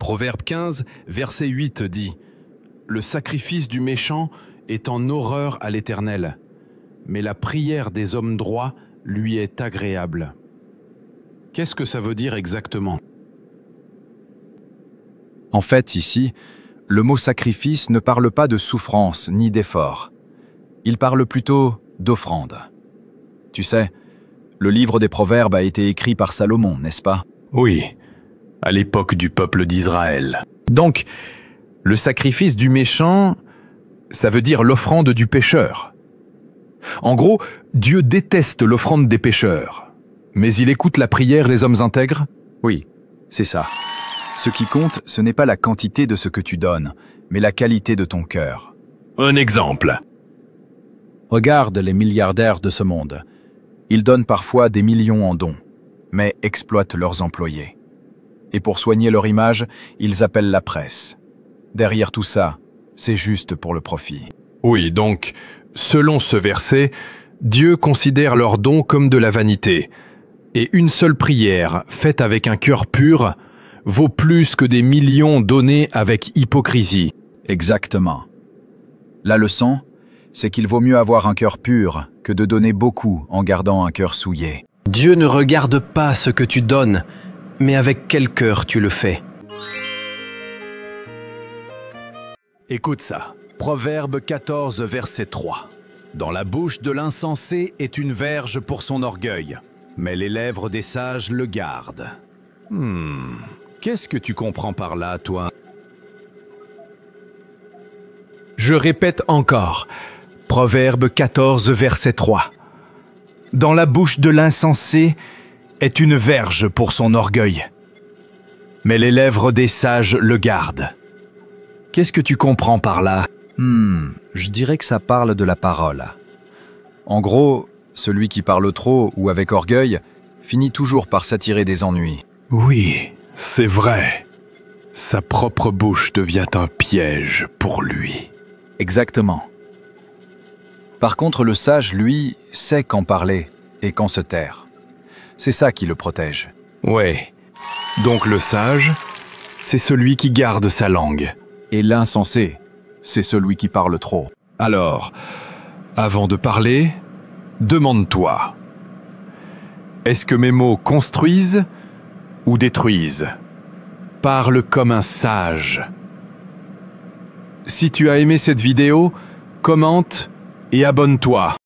Proverbe 15, verset 8 dit « Le sacrifice du méchant est en horreur à l'Éternel, mais la prière des hommes droits lui est agréable. » Qu'est-ce que ça veut dire exactement? En fait, ici, le mot sacrifice ne parle pas de souffrance ni d'effort. Il parle plutôt d'offrande. Tu sais, le livre des Proverbes a été écrit par Salomon, n'est-ce pas? Oui, à l'époque du peuple d'Israël. Donc, le sacrifice du méchant, ça veut dire l'offrande du pécheur. En gros, Dieu déteste l'offrande des pécheurs, mais il écoute la prière des hommes intègres? Oui, c'est ça. Ce qui compte, ce n'est pas la quantité de ce que tu donnes, mais la qualité de ton cœur. Un exemple. Regarde les milliardaires de ce monde. Ils donnent parfois des millions en dons, mais exploitent leurs employés. Et pour soigner leur image, ils appellent la presse. Derrière tout ça, c'est juste pour le profit. Oui, donc, selon ce verset, Dieu considère leurs dons comme de la vanité, et une seule prière, faite avec un cœur pur, vaut plus que des millions donnés avec hypocrisie. Exactement. La leçon, c'est qu'il vaut mieux avoir un cœur pur que de donner beaucoup en gardant un cœur souillé. Dieu ne regarde pas ce que tu donnes, mais avec quel cœur tu le fais. Écoute ça. Proverbe 14, verset 3. Dans la bouche de l'insensé est une verge pour son orgueil, mais les lèvres des sages le gardent. Qu'est-ce que tu comprends par là, toi? Je répète encore. Proverbe 14, verset 3. Dans la bouche de l'insensé est une verge pour son orgueil, mais les lèvres des sages le gardent. Qu'est-ce que tu comprends par là? Je dirais que ça parle de la parole. En gros, celui qui parle trop ou avec orgueil finit toujours par s'attirer des ennuis. Oui, c'est vrai. Sa propre bouche devient un piège pour lui. Exactement. Par contre, le sage, lui, sait quand parler et quand se taire. C'est ça qui le protège. Ouais. Donc le sage, c'est celui qui garde sa langue. Et l'insensé, c'est celui qui parle trop. Alors, avant de parler, demande-toi. Est-ce que mes mots construisent ou détruisent? Parle comme un sage. Si tu as aimé cette vidéo, commente et abonne-toi.